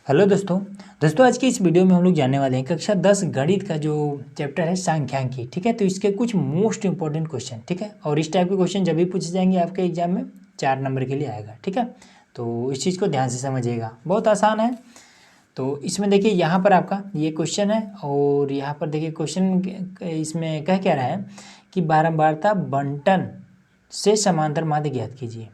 Hello दोस्तों आज की इस वीडियो में हम लोग जानने वाले हैं कक्षा 10 गणित का जो चैप्टर है सांख्यिकी। ठीक है, तो इसके कुछ मोस्ट इंपॉर्टेंट क्वेश्चन। ठीक है, और इस टाइप के क्वेश्चन जब भी पूछे जाएंगे आपके एग्जाम में 4 नंबर के लिए आएगा। ठीक है, तो इस चीज़ को ध्यान से समझिएगा, बहुत आसान है। तो इसमें देखिए यहाँ पर आपका ये क्वेश्चन है और यहाँ पर देखिए क्वेश्चन इसमें कह क्या रहा है कि बारंबारता बंटन से समांतर माध्य ज्ञात कीजिए।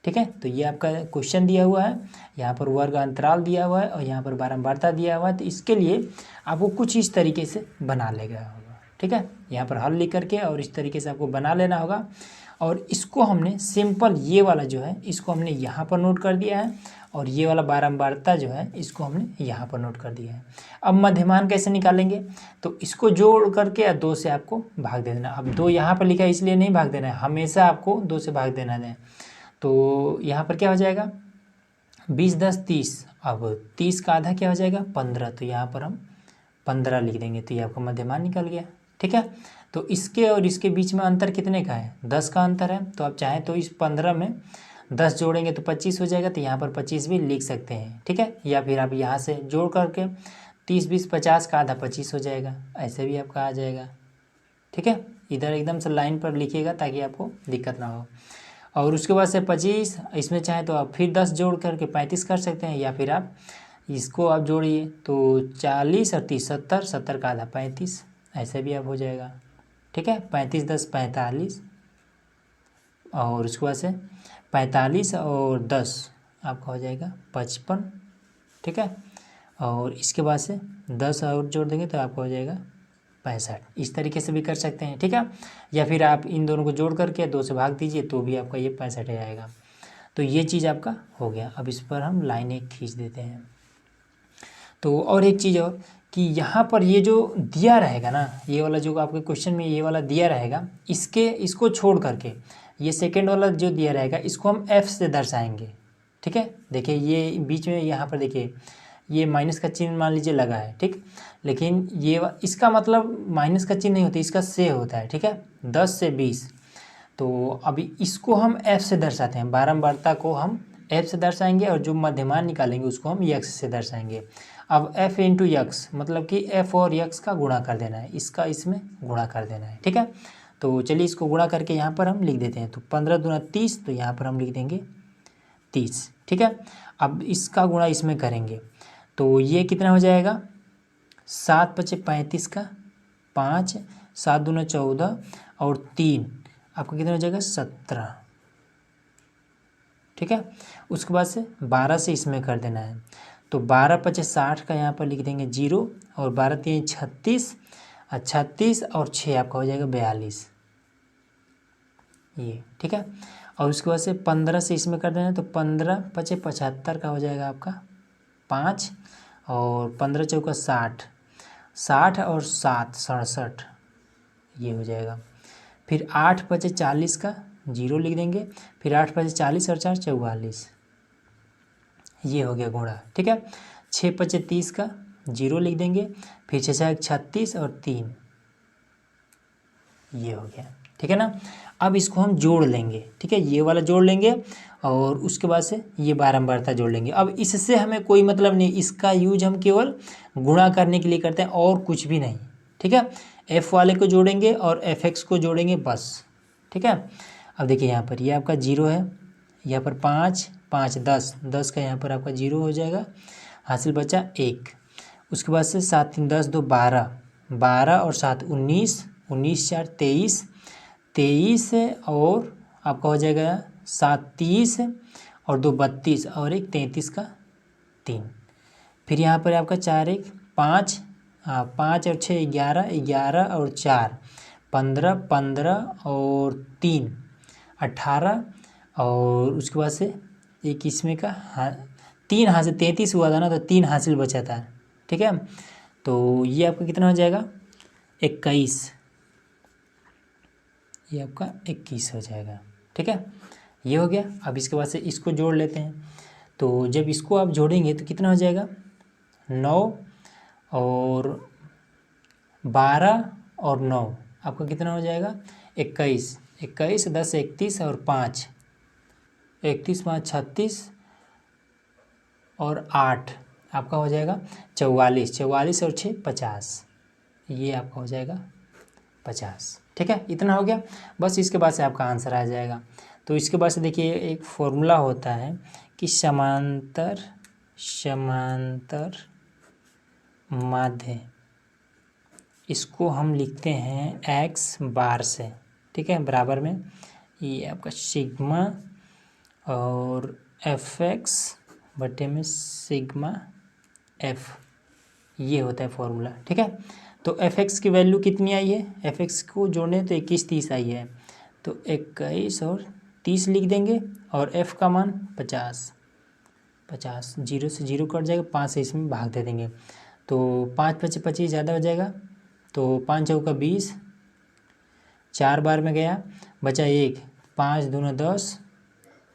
ठीक है, तो ये आपका क्वेश्चन दिया हुआ है, यहाँ पर वर्ग अंतराल दिया हुआ है और यहाँ पर बारंबारता दिया हुआ है। तो इसके लिए आपको कुछ इस तरीके से बना लेगा होगा। ठीक है, यहाँ पर हल लिख करके और इस तरीके से आपको बना लेना होगा। और इसको हमने सिंपल ये वाला जो है इसको हमने यहाँ पर नोट कर दिया है और ये वाला बारंबारता जो है इसको हमने यहाँ पर नोट कर दिया है। अब मध्यमान कैसे निकालेंगे, तो इसको जोड़ करके 2 से आपको भाग दे देना। अब 2 यहाँ पर लिखा है इसलिए नहीं भाग देना है, हमेशा आपको 2 से भाग देना है। तो यहाँ पर क्या हो जाएगा 20 10 30। अब 30 का आधा क्या हो जाएगा 15, तो यहाँ पर हम 15 लिख देंगे, तो ये आपका मध्यमान निकल गया। ठीक है, तो इसके और इसके बीच में अंतर कितने का है 10 का अंतर है। तो आप चाहें तो इस 15 में 10 जोड़ेंगे तो 25 हो जाएगा, तो यहाँ पर 25 भी लिख सकते हैं। ठीक है, या फिर आप यहाँ से जोड़ करके 30 20 50 का आधा 25 हो जाएगा, ऐसे भी आपका आ जाएगा। ठीक है, इधर एकदम से लाइन पर लिखिएगा ताकि आपको दिक्कत ना हो। और उसके बाद से 25, इसमें चाहे तो आप फिर 10 जोड़ करके 35 कर सकते हैं, या फिर आप इसको आप जोड़िए तो 40 और 30 70, 70 का आधा 35, ऐसे भी आप हो जाएगा। ठीक है, 35 10 45, और उसके बाद से 45 और 10 आपका हो जाएगा 55। ठीक है, और इसके बाद से 10 और जोड़ देंगे तो आपका हो जाएगा 65। इस तरीके से भी कर सकते हैं। ठीक है, या फिर आप इन दोनों को जोड़ करके 2 से भाग दीजिए तो भी आपका ये 65 आएगा। तो ये चीज़ आपका हो गया। अब इस पर हम लाइन एक खींच देते हैं। तो और एक चीज़ और कि यहाँ पर ये जो दिया रहेगा ना, ये वाला जो आपके क्वेश्चन में ये वाला दिया रहेगा, इसको छोड़ करके ये सेकेंड वाला जो दिया रहेगा इसको हम F से दर्शाएंगे। ठीक है, देखिए ये बीच में यहाँ पर देखिए ये माइनस का चिन्ह मान लीजिए लगा है। ठीक, लेकिन ये इसका मतलब माइनस का चिन्ह नहीं होता, इसका से होता है। ठीक है, 10 से 20। तो अभी इसको हम F से दर्शाते हैं, बारंबारता को हम F से दर्शाएंगे और जो मध्यमान निकालेंगे उसको हम x से दर्शाएंगे। अब F इंटू यक्स मतलब कि F और यक्स का गुणा कर देना है, इसका इसमें गुणा कर देना है। ठीक है, तो चलिए इसको गुणा करके यहाँ पर हम लिख देते हैं। तो 15 दूना 30, तो यहाँ पर हम लिख देंगे 30। ठीक है, अब इसका गुणा इसमें करेंगे तो ये कितना हो जाएगा 7 पचे 35 का 5, 7 दूना 14 और 3 आपका कितना हो जाएगा 17। ठीक है, उसके बाद से 12 से इसमें कर देना है। तो 12 पचे 60 का यहाँ पर लिख देंगे 0 और 12 3 36, 36 और 6 आपका हो जाएगा 42 ये। ठीक है, और उसके बाद से 15 से इसमें कर देना है। तो 15 पचे 75 का हो जाएगा आपका 5 और 15 चौका 60, 60 और 7 67 ये हो जाएगा। फिर 8 पचे 40 का 0 लिख देंगे, फिर 8 पचे 40 और 4 44 ये हो गया गुणा। ठीक है, 6 पचे 30 का 0 लिख देंगे, फिर 6 36 और 3 ये हो गया। ठीक है ना, अब इसको हम जोड़ लेंगे। ठीक है, ये वाला जोड़ लेंगे और उसके बाद से ये बारंबारता जोड़ लेंगे। अब इससे हमें कोई मतलब नहीं, इसका यूज हम केवल गुणा करने के लिए करते हैं और कुछ भी नहीं। ठीक है, F वाले को जोड़ेंगे और FX को जोड़ेंगे बस। ठीक है, अब देखिए यहाँ पर ये आपका 0 है, यहाँ पर 5 5 10 10 का यहाँ पर आपका 0 हो जाएगा, हासिल बचा 1। उसके बाद से 7 3 10 2 12, 12 और 7 19, 19 4 23, 23 और आपका हो जाएगा 7 30 और 2 32 और 1 33 का 3। फिर यहाँ पर आपका 4 1 5, 5 और 6 11, 11 और 4 15, 15 और 3 18 और उसके बाद से एक इसमें का 3 हासिल 33 हुआ था ना, तो 3 हासिल बचा था। ठीक है, तो ये आपका कितना हो जाएगा 21, ये आपका 21 हो जाएगा। ठीक है, ये हो गया। अब इसके बाद से इसको जोड़ लेते हैं। तो जब इसको आप जोड़ेंगे तो कितना हो जाएगा 9 और 12 और 9 आपका कितना हो जाएगा 21, 21 10 31 और 5, 31 5 36 और 8 आपका हो जाएगा 44, 44 और 6 50, ये आपका हो जाएगा 50। ठीक है, इतना हो गया। बस इसके बाद से आपका आंसर आ जाएगा। तो इसके बाद से देखिए एक फॉर्मूला होता है कि समांतर माध्य, इसको हम लिखते हैं x बार से। ठीक है, बराबर में ये आपका सिग्मा और fx बटे में सिग्मा f, ये होता है फॉर्मूला। ठीक है, तो fx की वैल्यू कितनी आई है, fx को जोड़ने तो 21 30 आई है, तो 21 और 30 लिख देंगे और f का मान 50, 0 से 0 कट जाएगा, 5 से इसमें भाग दे देंगे, तो 5 25 25 ज़्यादा हो जाएगा, तो 5 चौका 20, 4 बार में गया, बचा 1, 5 दूना 10,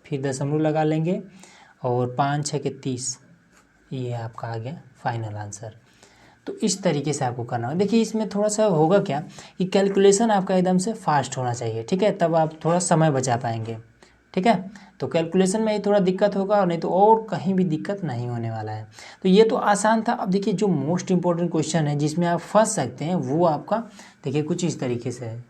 फिर दशमलव लगा लेंगे और 5 6 के 30, ये आपका आ गया फाइनल आंसर। तो इस तरीके से आपको करना होगा। देखिए इसमें थोड़ा सा होगा क्या कि कैलकुलेशन आपका एकदम से फास्ट होना चाहिए। ठीक है, तब आप थोड़ा समय बचा पाएंगे। ठीक है, तो कैलकुलेशन में ही थोड़ा दिक्कत होगा और नहीं तो और कहीं भी दिक्कत नहीं होने वाला है। तो ये तो आसान था। अब देखिए जो मोस्ट इम्पोर्टेंट क्वेश्चन है जिसमें आप फंस सकते हैं वो आपका देखिए कुछ इस तरीके से है।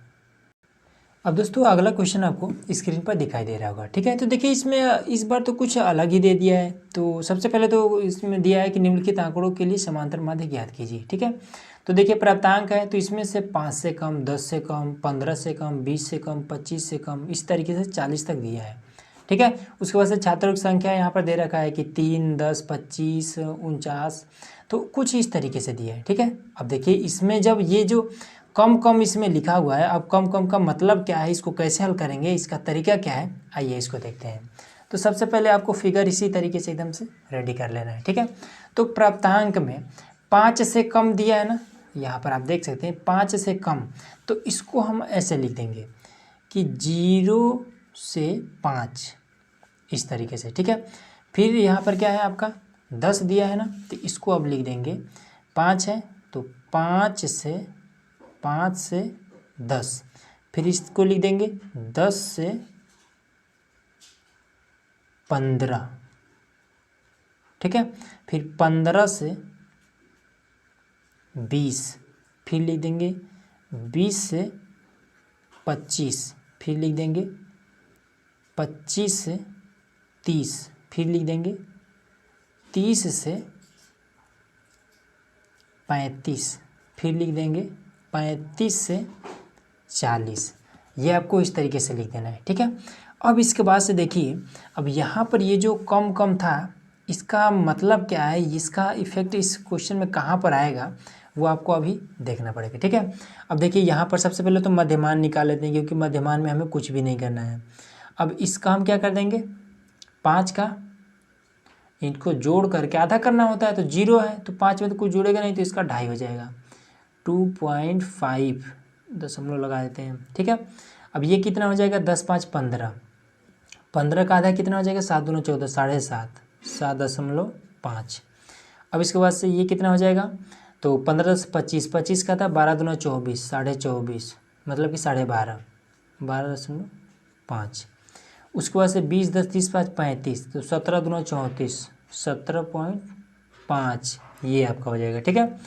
अब दोस्तों अगला क्वेश्चन आपको स्क्रीन पर दिखाई दे रहा होगा। ठीक है, तो देखिए इसमें इस बार तो कुछ अलग ही दे दिया है। तो सबसे पहले तो इसमें दिया है कि निम्नलिखित आंकड़ों के लिए समांतर माध्य ज्ञात कीजिए। ठीक है, तो देखिए प्राप्तांक है, तो इसमें से 5 से कम, 10 से कम, 15 से कम, 20 से कम, 25 से कम, इस तरीके से 40 तक दिया है। ठीक है, उसके बाद से छात्रों की संख्या यहाँ पर दे रखा है कि 3, 10, 25, 49, तो कुछ इस तरीके से दिया है। ठीक है, अब देखिए इसमें जब ये जो कम कम इसमें लिखा हुआ है, अब कम कम का मतलब क्या है, इसको कैसे हल करेंगे, इसका तरीका क्या है, आइए इसको देखते हैं। तो सबसे पहले आपको फिगर इसी तरीके से एकदम से रेडी कर लेना है। ठीक है, तो प्राप्तांक में 5 से कम दिया है ना, यहाँ पर आप देख सकते हैं 5 से कम, तो इसको हम ऐसे लिख देंगे कि 0 से 5, इस तरीके से। ठीक है, फिर यहाँ पर क्या है आपका 10 दिया है ना, तो इसको अब लिख देंगे, 5 है तो 5 से 10, फिर इसको लिख देंगे 10 से 15। ठीक है, फिर 15 से 20, फिर लिख देंगे 20 से 25, फिर लिख देंगे 25 से 30, फिर लिख देंगे 30 से 35, फिर लिख देंगे 35 से 40, ये आपको इस तरीके से लिख देना है। ठीक है, अब इसके बाद से देखिए, अब यहाँ पर ये जो कम कम था इसका मतलब क्या है, इसका इफेक्ट इस क्वेश्चन में कहाँ पर आएगा वो आपको अभी देखना पड़ेगा। ठीक है, अब देखिए यहाँ पर सबसे पहले तो मध्यमान निकाल लेते हैं, क्योंकि मध्यमान में हमें कुछ भी नहीं करना है। अब इसका हम क्या कर देंगे, 5 का इनको जोड़ करके आधा करना होता है, तो 0 है तो 5 में तो कुछ जुड़ेगा नहीं, तो इसका 2.5 हो जाएगा, 2.5 दशमलव लगा देते हैं। ठीक है, अब ये कितना हो जाएगा, 10 5 15, 15 का आधा कितना हो जाएगा, 7 दूना 14, 7.5, 7.5। अब इसके बाद से ये कितना हो जाएगा, तो 15 10 25, 25 का था, 12 दूना 24, 24.5, मतलब कि 12.5, 12.5। उसके बाद से 20 10 30 5 35, तो 17 दूना 34, 17.5, ये आपका हो जाएगा। ठीक है,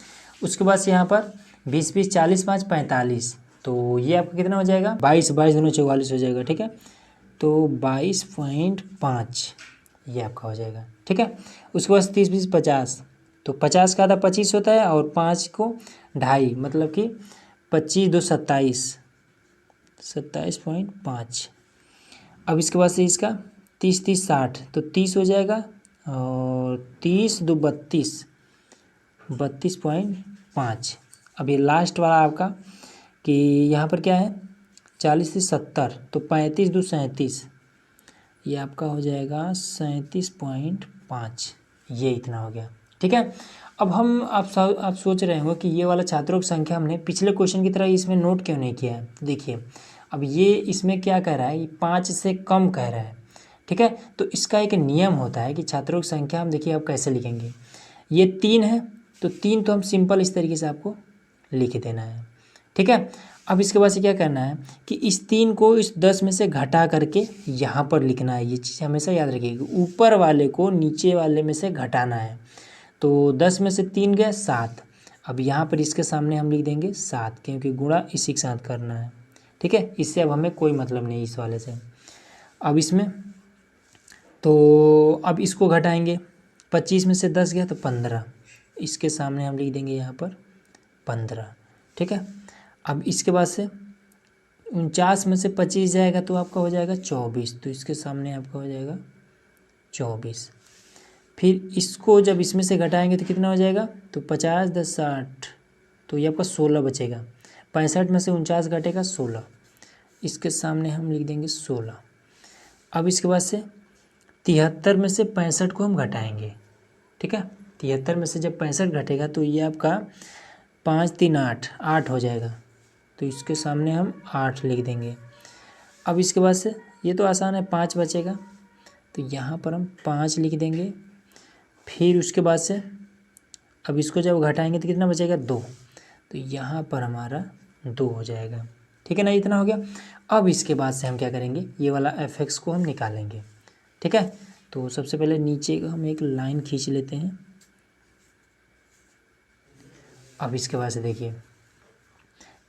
उसके बाद से यहाँ पर 20 20 40 5 45, तो ये आपका कितना हो जाएगा, 22 22 दूना 44 हो जाएगा। ठीक है, तो 22.5 ये आपका हो जाएगा। ठीक है, उसके बाद 30 20 50, तो 50 का आधा 25 होता है और 5 को 2.5, मतलब कि 25 2 27, 27.5। अब इसके बाद से इसका 30 30 60, तो 30 हो जाएगा और 30 2 32, 32.5। अब ये लास्ट वाला आपका कि यहाँ पर क्या है, 40 से 70, तो 35 2 37, ये आपका हो जाएगा 37.5, ये इतना हो गया। ठीक है, अब हम आप सोच रहे हो कि ये वाला छात्रों की संख्या हमने पिछले क्वेश्चन की तरह इसमें नोट क्यों नहीं किया है। देखिए अब ये इसमें क्या कह रहा है, 5 से कम कह रहा है। ठीक है, तो इसका एक नियम होता है कि छात्रों की संख्या हम देखिए आप कैसे लिखेंगे, ये 3 है तो 3 तो हम सिंपल इस तरीके से आपको लिख देना है। ठीक है, अब इसके बाद से क्या करना है कि इस 3 को इस 10 में से घटा करके यहाँ पर लिखना है। ये चीज़ हमेशा याद रखिएगा, ऊपर वाले को नीचे वाले में से घटाना है। तो 10 में से 3 गया 7। अब यहाँ पर इसके सामने हम लिख देंगे 7, क्योंकि गुणा इसी के साथ करना है, ठीक है। इससे अब हमें कोई मतलब नहीं इस वाले से। अब इसमें तो अब इसको घटाएंगे, 25 में से 10 गया तो 15, इसके सामने हम लिख देंगे यहाँ पर 15, ठीक है। अब इसके बाद से 49 में से 25 जाएगा तो आपका हो जाएगा 24, तो इसके सामने आपका हो जाएगा 24। फिर इसको जब इसमें से घटाएंगे तो कितना हो जाएगा, तो 50 10 60, तो ये आपका 16 बचेगा। 65 में से 49 घटेगा 16, इसके सामने हम लिख देंगे 16। अब इसके बाद से 73 में से 65 को हम घटाएंगे, ठीक है। 73 में से जब 65 घटेगा तो ये आपका 5 3 8 8 हो जाएगा, तो इसके सामने हम 8 लिख देंगे। अब इसके बाद से ये तो आसान है, 5 बचेगा, तो यहाँ पर हम 5 लिख देंगे। फिर उसके बाद से अब इसको जब घटाएंगे तो कितना बचेगा 2, तो यहाँ पर हमारा 2 हो जाएगा, ठीक है ना। इतना हो गया। अब इसके बाद से हम क्या करेंगे, ये वाला fx को हम निकालेंगे, ठीक है। तो सबसे पहले नीचे हम एक लाइन खींच लेते हैं। अब इसके बाद से देखिए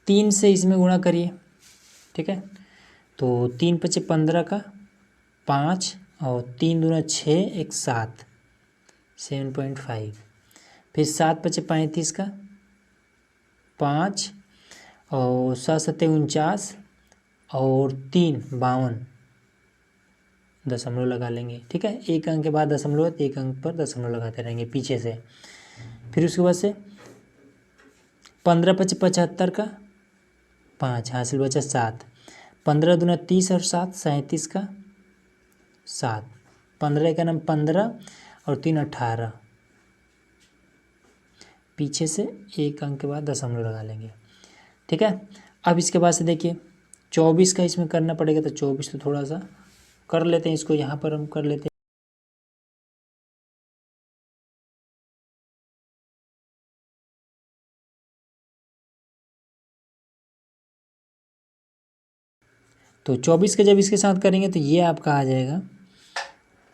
3 से इसमें गुणा करिए, ठीक है। तो 3 पचे 15 का 5 और 3 दूना 6 एक 7 7.5। फिर 7 पचे 35 का 5 और 7 सत्ते 49 और 3 52, दशमलव लगा लेंगे, ठीक है। एक अंक के बाद दशमलव, एक अंक पर दशमलव लगाते रहेंगे पीछे से। फिर उसके बाद से 15 पचे 75 का 5, हासिल बचा 7। 15 दूना 30 और 7 37 का 7। 15 का नाम 15 और 3 18, पीछे से एक अंक के बाद दशमलव लगा लेंगे, ठीक है। अब इसके बाद से देखिए 24 का इसमें करना पड़ेगा, तो 24 तो थोड़ा सा कर लेते हैं, इसको यहाँ पर हम कर लेते हैं। तो 24 के जब इसके साथ करेंगे तो ये आपका आ जाएगा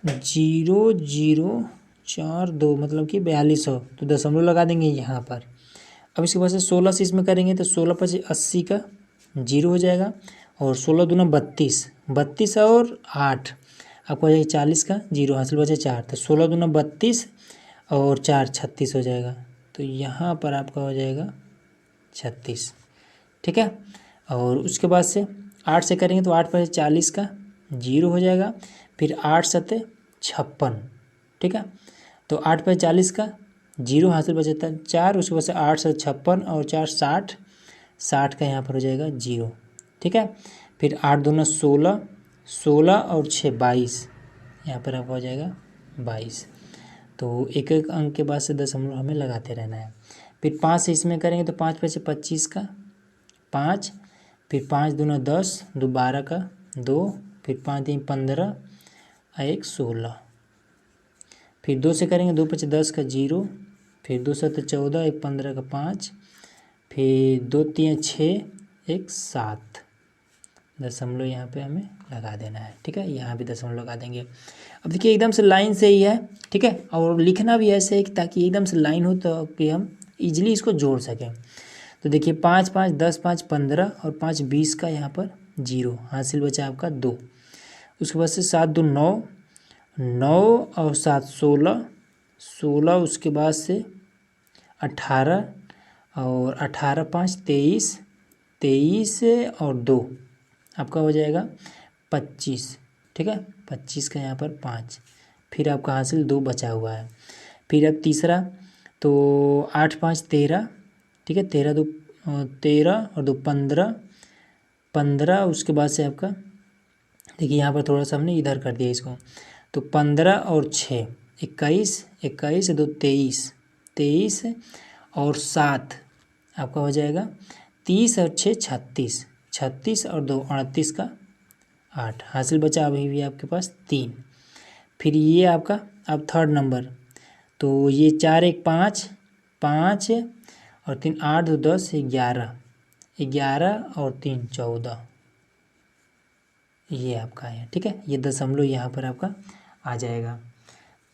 0.042, मतलब कि 4200, तो दशमलव लगा देंगे यहाँ पर। अब इसके बाद से 16 से इसमें करेंगे तो 16 पचे 80 का 0 हो जाएगा, और 16 दूना 32, 32 और 8 आपको हो जाएगा 40 का 0, हासिल बचे 4, तो 16 दूना 32 और 4 36 हो जाएगा, तो यहाँ पर आपका हो जाएगा 36, ठीक है। और उसके बाद से 8 से करेंगे तो 8 पचे 40 का 0 हो जाएगा, फिर 8 सत्ते 56, ठीक है। तो 8 पचे 40 का 0, हासिल बचता 4, उसके बाद से 8 से 56 और 4 60, 60 का यहाँ पर हो जाएगा 0, ठीक है। फिर 8 दूना 16, 16 और 6 22, यहाँ पर आपका हो जाएगा 22। तो एक एक अंक के बाद से दशमलव हमें लगाते रहना है। फिर 5 से इसमें करेंगे तो 5 पचे 25 का 5, फिर 5 दूना 10, 2 12 का 2, फिर 5 3 15 और 1 16। फिर 2 से करेंगे 2 पचे 10 का 0, फिर 2 7 14, 1 15 का 5, फिर 2 3 6 1 7, दशमलव यहाँ पे हमें लगा देना है, ठीक है। यहाँ भी दशमलव लगा देंगे। अब देखिए एकदम से लाइन से ही है, ठीक है, और लिखना भी ऐसे है कि ताकि एकदम से लाइन हो तो कि हम इजीली इसको जोड़ सकें। तो देखिए 5 5 10 5 15 और 5 20 का यहाँ पर 0, हासिल बचा आपका 2। उसके बाद से 7 2 9, 9 और 7 16, 16 उसके बाद से 18 और 18 5 23, 23 और 2 आपका हो जाएगा 25, ठीक है। 25 का यहाँ पर 5, फिर आपका हासिल 2 बचा हुआ है। फिर अब तीसरा तो 8 5 13, ठीक है, 13 2 13 और 2 15, 15 उसके बाद से आपका देखिए यहाँ पर थोड़ा सा हमने इधर कर दिया इसको, तो 15 और 6 21, 21 2 23, 23 और 7 आपका हो जाएगा 30 और 6 36, 36 और 2 38 का 8, हासिल बचा अभी भी आपके पास 3। फिर ये आपका अब थर्ड नंबर, तो ये 4 1 5 5 और 3 8 2 10 11, 11 और 3 14, ये आपका है, ठीक है। ये दशमलव यहाँ पर आपका आ जाएगा।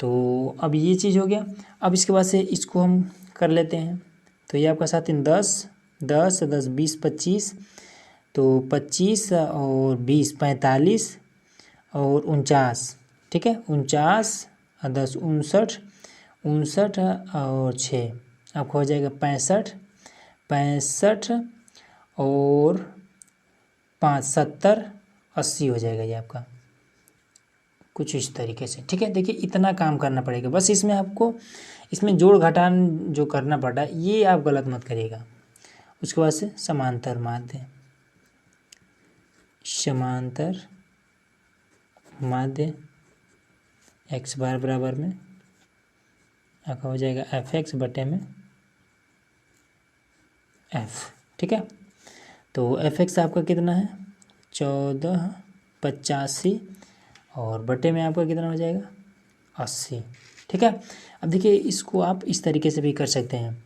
तो अब ये चीज़ हो गया। अब इसके बाद से इसको हम कर लेते हैं। तो ये आपका 7 3 10 10 10 20 25, तो 25 और 20 45 और 49, ठीक है 49 और 10 59 59 और 6 आपको हो जाएगा 65 65 और 5 70 80 हो जाएगा ये आपका, कुछ इस तरीके से। ठीक है, देखिए इतना काम करना पड़ेगा बस। इसमें आपको इसमें जोड़ घटान जो करना पड़ रहा है ये आप गलत मत करिएगा। उसके बाद से समांतर माध्य, समांतर माध्य x बार बराबर में आपका हो जाएगा fx बटे में f। ठीक है, तो fx आपका कितना है 1485 और बटे में आपका कितना हो जाएगा 80। ठीक है, अब देखिए इसको आप इस तरीके से भी कर सकते हैं,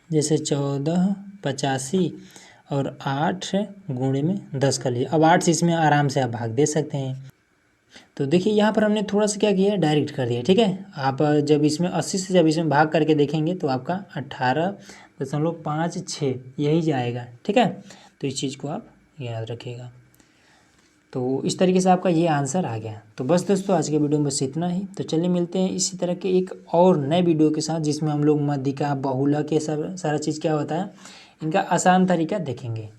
जैसे 1485 और 8 गुणे में 10 कर लिया। अब 8 से इसमें आराम से आप भाग दे सकते हैं। तो देखिए यहाँ पर हमने थोड़ा सा क्या किया है, डायरेक्ट कर दिया। ठीक है, आप जब इसमें 80 से जब इसमें भाग करके देखेंगे तो आपका 18.56 यही जाएगा। ठीक है, तो इस चीज़ को आप याद रखिएगा। तो इस तरीके से आपका ये आंसर आ गया। तो बस दोस्तों आज के वीडियो में बस इतना ही। तो चलिए मिलते हैं इसी तरह के एक और नए वीडियो के साथ, जिसमें हम लोग मध्यिका बहुलक ये सब सारा चीज़ क्या होता है इनका आसान तरीका देखेंगे।